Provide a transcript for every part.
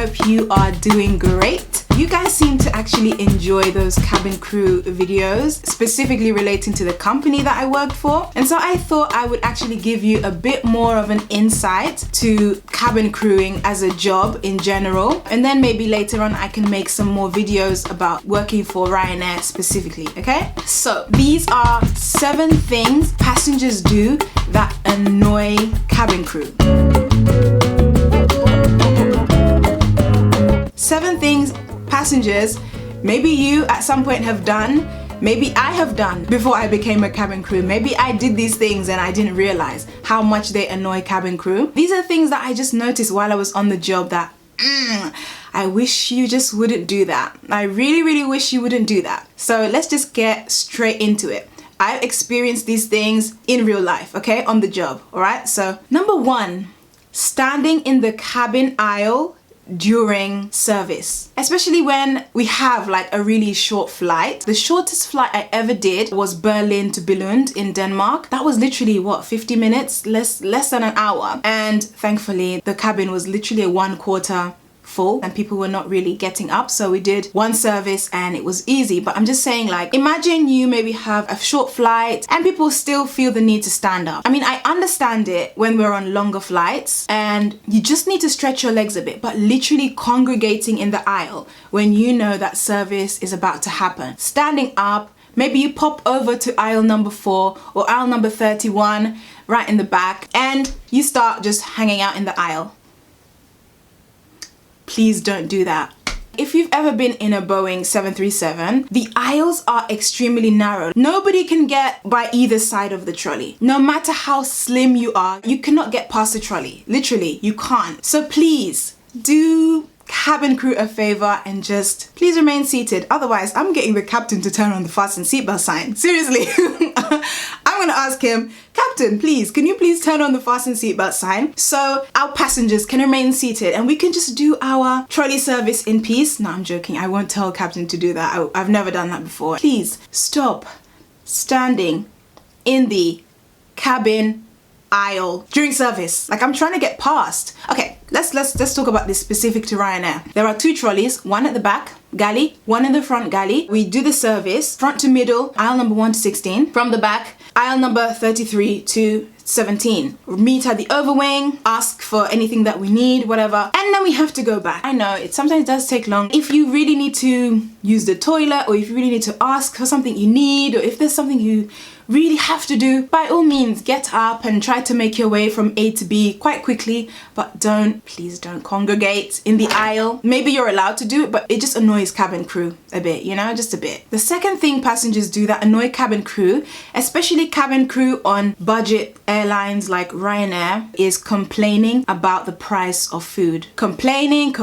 hope you are doing great. You guys seem to actually enjoy those cabin crew videos, specifically relating to the company that I worked for. And so I thought I would actually give you a bit more of an insight to cabin crewing as a job in general. And then maybe later on I can make some more videos about working for Ryanair specifically, okay? So these are 7 things passengers do that annoy cabin crew. 7 things passengers, maybe you at some point have done, maybe I have done before I became a cabin crew. Maybe I did these things and I didn't realize how much they annoy cabin crew. These are things that I just noticed while I was on the job that I wish you just wouldn't do that. I really wish you wouldn't do that. So let's just get straight into it. I've experienced these things in real life, okay, on the job, all right? So number 1, standing in the cabin aisle during service, especially when we have like a really short flight. The shortest flight I ever did was Berlin to Billund in Denmark. That was literally what, 50 minutes, less than an hour. And thankfully the cabin was literally a 1/4 full and people were not really getting up, so we did one service and it was easy. But I'm just saying, like, imagine you maybe have a short flight and people still feel the need to stand up. I mean, I understand it when we're on longer flights and you just need to stretch your legs a bit, but literally congregating in the aisle when you know that service is about to happen, standing up, maybe you pop over to aisle number 4 or aisle number 31 right in the back and you start just hanging out in the aisle. Please don't do that. If you've ever been in a Boeing 737, the aisles are extremely narrow. Nobody can get by either side of the trolley. No matter how slim you are, you cannot get past the trolley. Literally, you can't. So please do cabin crew a favor and just please remain seated. Otherwise, I'm getting the captain to turn on the fasten seatbelt sign. Seriously. I'm gonna ask him, Captain, please, can you please turn on the fasten seatbelt sign so our passengers can remain seated and we can just do our trolley service in peace? No, I'm joking. I won't tell Captain to do that. I've never done that before. Please stop standing in the cabin aisle during service. Like, I'm trying to get past. Okay, let's talk about this specific to Ryanair. There are 2 trolleys, one at the back galley, one in the front galley. We do the service front to middle, aisle number 1 to 16. From the back, aisle number 33 to 17. Meet at the overwing, ask for anything that we need, whatever, and then we have to go back. I know it sometimes does take long. If you really need to use the toilet, or if you really need to ask for something you need, or if there's something you really have to do, by all means get up and try to make your way from A to B quite quickly, but please don't congregate in the aisle. Maybe you're allowed to do it, but it just annoys cabin crew a bit, you know, just a bit. The second thing passengers do that annoy cabin crew, especially cabin crew on budget airlines like Ryanair, is complaining about the price of food. Complaining.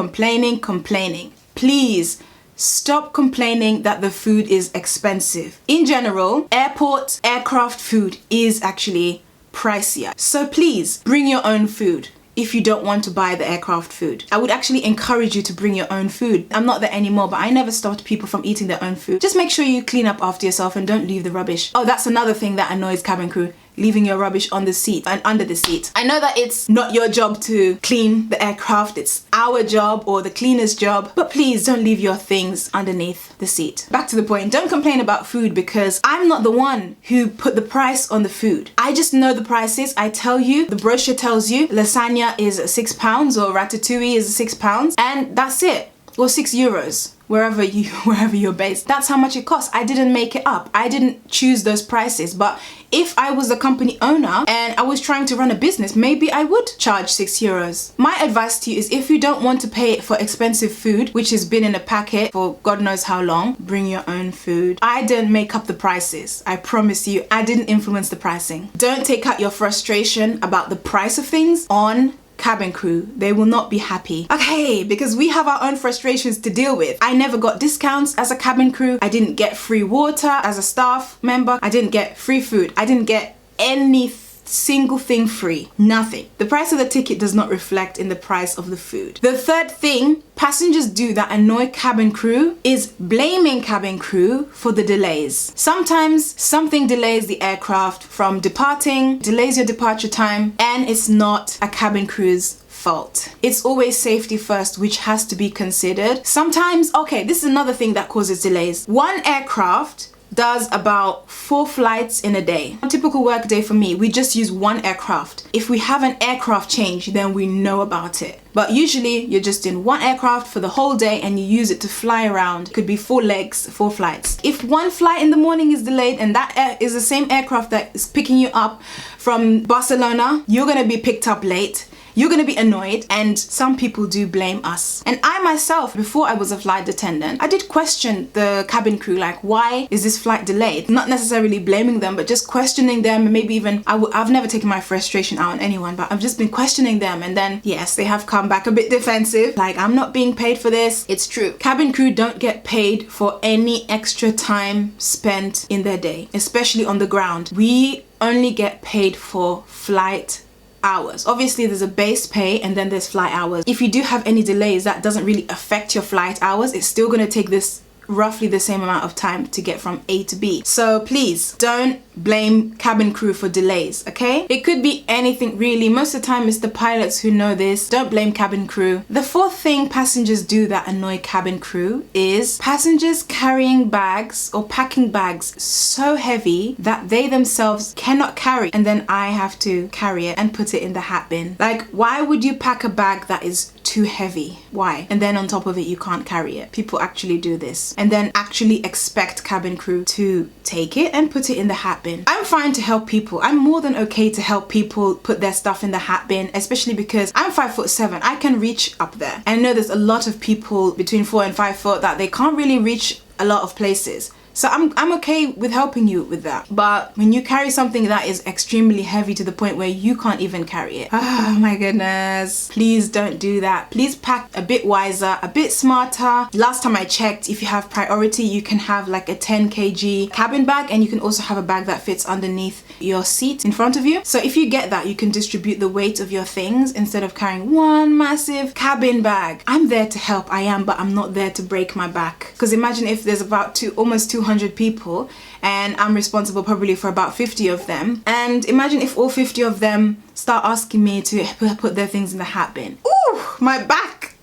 Please stop complaining that the food is expensive. In general, aircraft food is actually pricier. So please bring your own food if you don't want to buy the aircraft food. I would actually encourage you to bring your own food. I'm not there anymore, but I never stopped people from eating their own food. Just make sure you clean up after yourself and don't leave the rubbish. Oh, that's another thing that annoys cabin crew. Leaving your rubbish on the seat and under the seat. I know that it's not your job to clean the aircraft, it's our job or the cleaner's job, but please don't leave your things underneath the seat. Back to the point, don't complain about food because I'm not the one who put the price on the food. I just know the prices. I tell you, the brochure tells you lasagna is £6 or ratatouille is £6 and that's it. Or €6. Wherever you're based. That's how much it costs. I didn't make it up. I didn't choose those prices. But if I was the company owner and I was trying to run a business, maybe I would charge €6. My advice to you is if you don't want to pay for expensive food, which has been in a packet for God knows how long, bring your own food. I didn't make up the prices. I promise you, I didn't influence the pricing. Don't take out your frustration about the price of things on cabin crew. They will not be happy. Okay, because we have our own frustrations to deal with. I never got discounts as a cabin crew. I didn't get free water as a staff member. I didn't get free food. I didn't get any single thing free. Nothing. The price of the ticket does not reflect in the price of the food. The third thing passengers do that annoy cabin crew is blaming cabin crew for the delays. Sometimes something delays the aircraft from departing, delays your departure time, and it's not a cabin crew's fault. It's always safety first, which has to be considered. Sometimes, okay, this is another thing that causes delays. One aircraft does about 4 flights in a day. A typical work day for me, we just use one aircraft. If we have an aircraft change, then we know about it. But usually you're just in one aircraft for the whole day and you use it to fly around. It could be 4 legs, 4 flights. If one flight in the morning is delayed and that is the same aircraft that is picking you up from Barcelona, you're gonna be picked up late. You're gonna be annoyed, and some people do blame us. And I myself, before I was a flight attendant, I did question the cabin crew, like, why is this flight delayed? Not necessarily blaming them, but just questioning them, and maybe even, I've never taken my frustration out on anyone, but I've just been questioning them, and then, yes, they have come back a bit defensive, like, I'm not being paid for this. It's true. Cabin crew don't get paid for any extra time spent in their day, especially on the ground. We only get paid for flight hours. Obviously there's a base pay and then there's flight hours. If you do have any delays, that doesn't really affect your flight hours. It's still going to take this roughly the same amount of time to get from A to B. So please don't blame cabin crew for delays, okay? It could be anything really. Most of the time it's the pilots who know this. Don't blame cabin crew. The fourth thing passengers do that annoy cabin crew is passengers carrying bags or packing bags so heavy that they themselves cannot carry, and then I have to carry it and put it in the hat bin. Like, why would you pack a bag that is too heavy? Why? And then on top of it you can't carry it. People actually do this and then actually expect cabin crew to take it and put it in the hat bin. I'm fine to help people. I'm more than okay to help people put their stuff in the hat bin, especially because I'm 5'7". I can reach up there. And I know there's a lot of people between 4 and 5 foot that they can't really reach a lot of places. So I'm okay with helping you with that. But when you carry something that is extremely heavy to the point where you can't even carry it, oh my goodness, please don't do that. Please pack a bit wiser, a bit smarter. Last time I checked, if you have priority, you can have like a 10 kg cabin bag, and you can also have a bag that fits underneath your seat in front of you. So if you get that, you can distribute the weight of your things instead of carrying one massive cabin bag. I'm there to help, I am, but I'm not there to break my back. Because imagine if there's about almost 200 people and I'm responsible probably for about 50 of them, and imagine if all 50 of them start asking me to put their things in the hat bin. Ooh, my back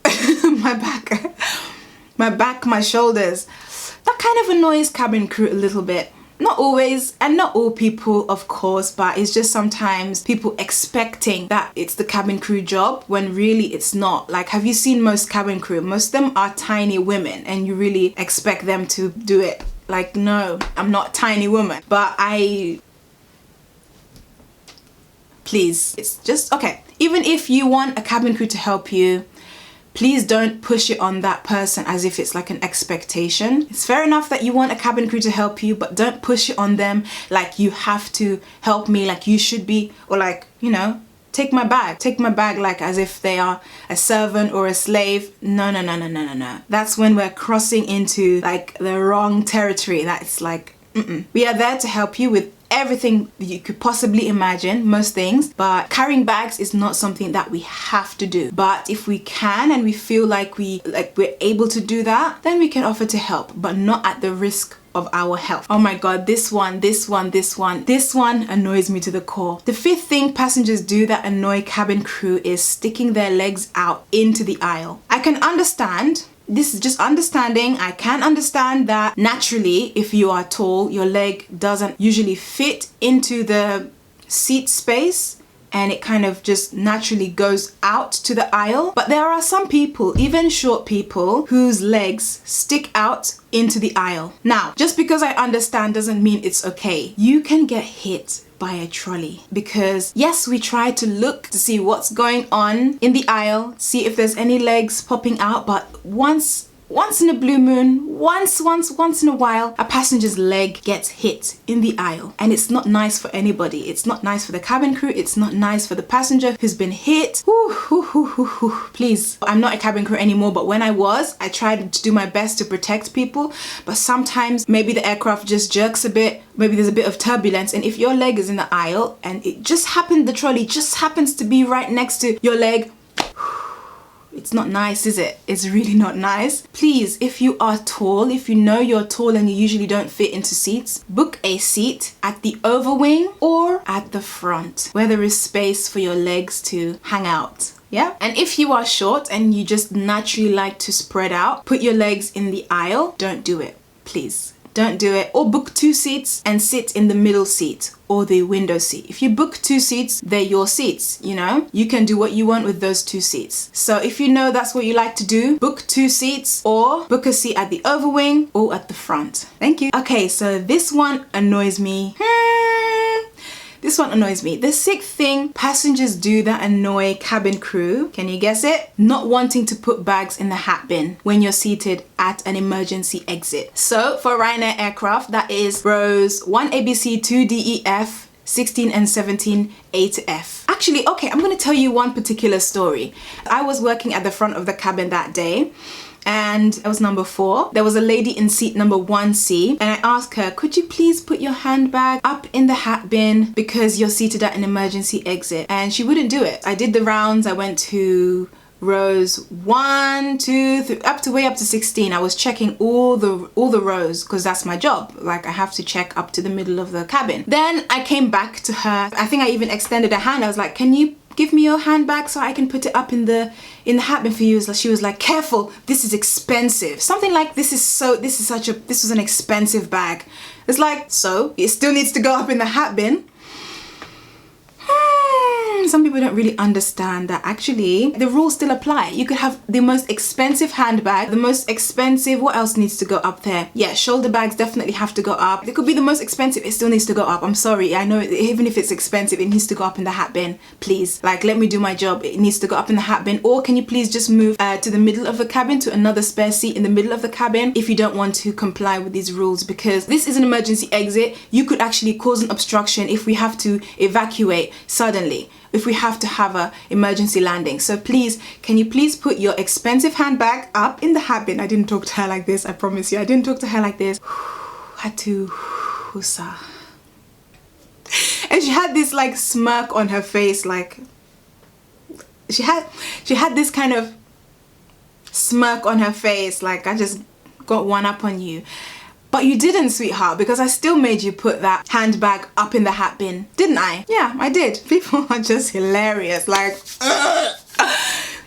my back, my shoulders. That kind of annoys cabin crew a little bit. Not always, and not all people, of course, but it's just sometimes people expecting that it's the cabin crew job when really it's not. Like, have you seen most cabin crew? Most of them are tiny women, and you really expect them to do it. Like, no, I'm not a tiny woman, but please, it's just, okay. Even if you want a cabin crew to help you, please don't push it on that person as if it's like an expectation. It's fair enough that you want a cabin crew to help you, but don't push it on them like you have to help me, like you should be, or like, you know, take my bag like as if they are a servant or a slave. No. That's when we're crossing into like the wrong territory. That's like, We are there to help you with everything you could possibly imagine, most things, but carrying bags is not something that we have to do. But if we can and we feel like we're able to do that, then we can offer to help, but not at the risk of our health. Oh my god, this one annoys me to the core. The fifth thing passengers do that annoy cabin crew is sticking their legs out into the aisle. I can understand. This is just understanding. I can understand that naturally, if you are tall, your leg doesn't usually fit into the seat space and it kind of just naturally goes out to the aisle. But there are some people, even short people, whose legs stick out into the aisle. Now, just because I understand doesn't mean it's okay. You can get hit by a trolley because yes, we try to look to see what's going on in the aisle, see if there's any legs popping out, but once in a blue moon, once in a while, a passenger's leg gets hit in the aisle, and it's not nice for anybody. It's not nice for the cabin crew. It's not nice for the passenger who's been hit. Please, I'm not a cabin crew anymore, but when I was, I tried to do my best to protect people, but sometimes maybe the aircraft just jerks a bit, maybe there's a bit of turbulence, and if your leg is in the aisle and it just happened, the trolley just happens to be right next to your leg, It's not nice, is it? It's really not nice. Please, if you are tall, if you know you're tall and you usually don't fit into seats, book a seat at the overwing or at the front where there is space for your legs to hang out. Yeah? And if you are short and you just naturally like to spread out, put your legs in the aisle. Don't do it, please. Don't do it. Or book 2 seats and sit in the middle seat or the window seat. If you book 2 seats, they're your seats, you know? You can do what you want with those 2 seats. So if you know that's what you like to do, book 2 seats or book a seat at the overwing or at the front. Thank you. Okay, so this one annoys me. This one annoys me. The 6th thing passengers do that annoy cabin crew. Can you guess it? Not wanting to put bags in the hat bin when you're seated at an emergency exit. So for Ryanair aircraft, that is rows 1 ABC, 2 DEF, 16 and 17 A to F. Actually, okay, I'm gonna tell you one particular story. I was working at the front of the cabin that day, and I was number 4. There was a lady in seat number 1C, and I asked her, could you please put your handbag up in the hat bin because you're seated at an emergency exit? And she wouldn't do it. I did the rounds. I went to rows 1, 2, 3, way up to 16. I was checking all the rows because that's my job. Like, I have to check up to the middle of the cabin. Then I came back to her. I think I even extended a hand. I was like, can you give me your handbag so I can put it up in the hat bin for you? She was like, careful, this is expensive. Something like, this was an expensive bag. It's like, so it still needs to go up in the hat bin. Some people don't really understand that actually the rules still apply. You could have the most expensive handbag, the most expensive, what else needs to go up there? Yeah, shoulder bags definitely have to go up. It could be the most expensive, it still needs to go up. I'm sorry, I know even if it's expensive, it needs to go up in the hat bin. Please, like, let me do my job. It needs to go up in the hat bin. Or can you please just move to the middle of the cabin, to another spare seat in the middle of the cabin if you don't want to comply with these rules, because this is an emergency exit. You could actually cause an obstruction if we have to evacuate suddenly, if we have to have a emergency landing. So please, can you please put your expensive handbag up in the hat bin? I didn't talk to her like this, I promise you. I didn't talk to her like this. Had to husa. And she had this like smirk on her face, like she had this kind of smirk on her face, like, I just got one up on you. But you didn't, sweetheart, because I still made you put that handbag up in the hat bin, didn't I? Yeah, I did. People are just hilarious, like,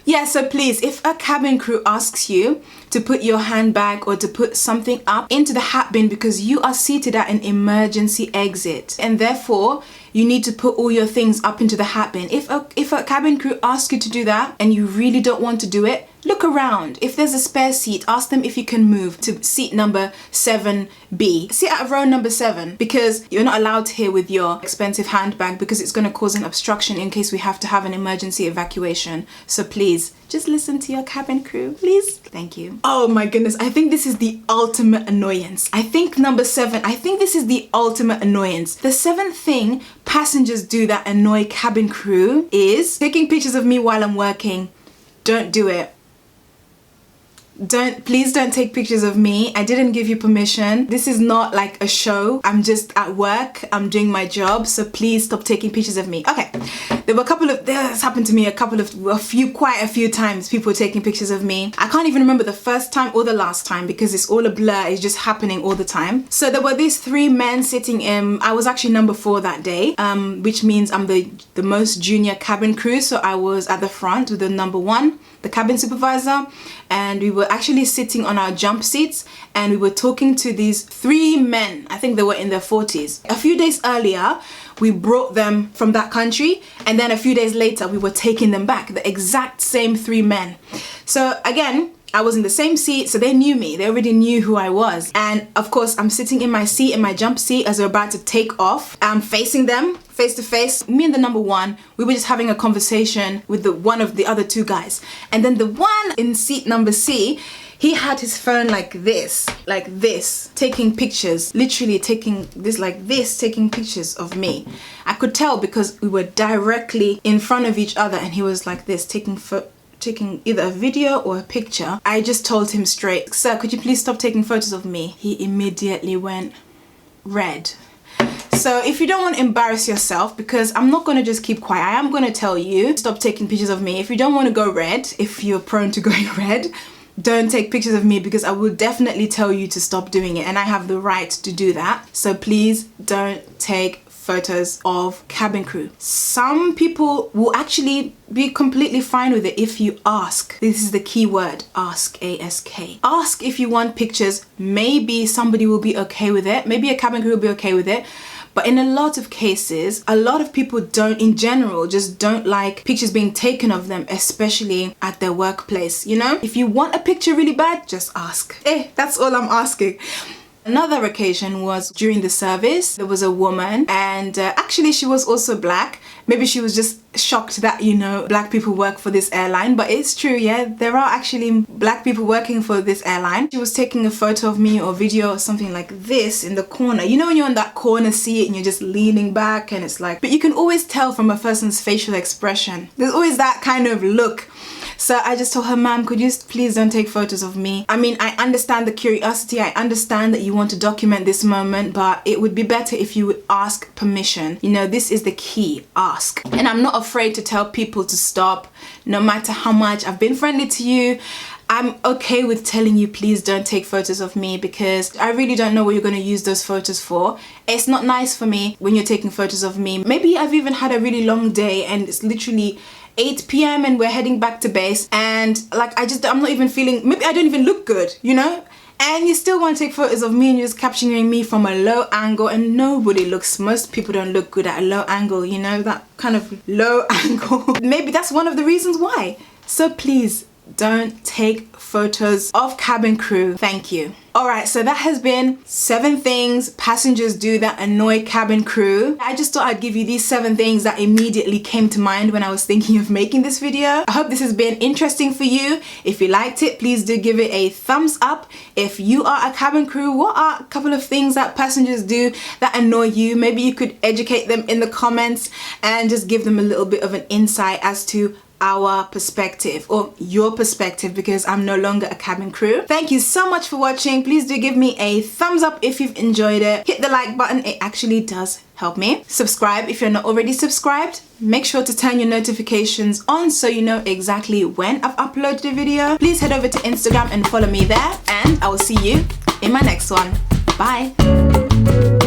yeah, so please, if a cabin crew asks you to put your handbag or to put something up into the hat bin because you are seated at an emergency exit and therefore you need to put all your things up into the hat bin. If a cabin crew asks you to do that and you really don't want to do it, look around. If there's a spare seat, ask them if you can move to seat number 7B. Sit at row number 7 because you're not allowed here with your expensive handbag because it's going to cause an obstruction in case we have to have an emergency evacuation. So please, just listen to your cabin crew, please. Thank you. Oh my goodness, I think this is the ultimate annoyance. I think number 7, I think this is the ultimate annoyance. The 7th thing passengers do that annoy cabin crew is taking pictures of me while I'm working. Don't do it. Please don't take pictures of me. I didn't give you permission. This is not like a show. I'm just at work. I'm doing my job. So please stop taking pictures of me. Okay. There were this happened to me quite a few times, people taking pictures of me. I can't even remember the first time or the last time because it's all a blur. It's just happening all the time. So there were these 3 men sitting in, I was actually number 4 that day, which means I'm the most junior cabin crew. So I was at the front with the number 1, the cabin supervisor, and we were actually sitting on our jump seats and we were talking to these 3 men. I think they were in their 40s. A few days earlier, we brought them from that country, and then a few days later, we were taking them back, the exact same 3 men. So again, I was in the same seat, so they knew me. They already knew who I was. And of course, I'm sitting in my seat, in my jump seat, as we're about to take off. I'm facing them, face to face. Me and the number 1, we were just having a conversation with one of the other 2 guys. And then the one in seat number C, he had his phone like this, taking pictures, literally taking this like this, taking pictures of me. I could tell because we were directly in front of each other and he was like this, taking either a video or a picture. I just told him straight, sir, could you please stop taking photos of me? He immediately went red. So if you don't want to embarrass yourself, because I'm not going to just keep quiet, I am going to tell you, stop taking pictures of me. If you don't want to go red, if you're prone to going red, don't take pictures of me, because I will definitely tell you to stop doing it, and I have the right to do that. So please don't take photos of cabin crew. Some people will actually be completely fine with it if you ask. This is the key word, ask, A-S-K. Ask if you want pictures. Maybe somebody will be okay with it. Maybe a cabin crew will be okay with it. But in a lot of cases, a lot of people don't, in general, just don't like pictures being taken of them, especially at their workplace, you know? If you want a picture really bad, just ask. That's all I'm asking. Another occasion was during the service. There was a woman, and actually she was also black. Maybe she was just shocked that, you know, black people work for this airline, but it's true, yeah, there are actually black people working for this airline. She was taking a photo of me or video or something like this in the corner. You know when you're on that corner seat and you're just leaning back and it's like, but you can always tell from a person's facial expression. There's always that kind of look. So I just told her, ma'am, could you please don't take photos of me? I mean, I understand the curiosity. I understand that you want to document this moment, but it would be better if you would ask permission. You know, this is the key, ask. And I'm not afraid to tell people to stop, no matter how much I've been friendly to you. I'm okay with telling you, please don't take photos of me, because I really don't know what you're going to use those photos for. It's not nice for me when you're taking photos of me. Maybe I've even had a really long day and it's literally 8 p.m. and we're heading back to base, and like I'm not even feeling, maybe I don't even look good, you know? And you still want to take photos of me and you're just capturing me from a low angle, and most people don't look good at a low angle, you know, that kind of low angle. Maybe that's one of the reasons why. So please don't take photos of cabin crew. Thank you. Alright, so that has been 7 things passengers do that annoy cabin crew. I just thought I'd give you these 7 things that immediately came to mind when I was thinking of making this video. I hope this has been interesting for you. If you liked it, please do give it a thumbs up. If you are a cabin crew, what are a couple of things that passengers do that annoy you? Maybe you could educate them in the comments and just give them a little bit of an insight as to our perspective, or your perspective, because I'm no longer a cabin crew. Thank you so much for watching. Please do give me a thumbs up if you've enjoyed it. Hit the like button, it actually does help me. Subscribe if you're not already subscribed. Make sure to turn your notifications on so you know exactly when I've uploaded a video. Please head over to Instagram and follow me there, and I will see you in my next one. Bye.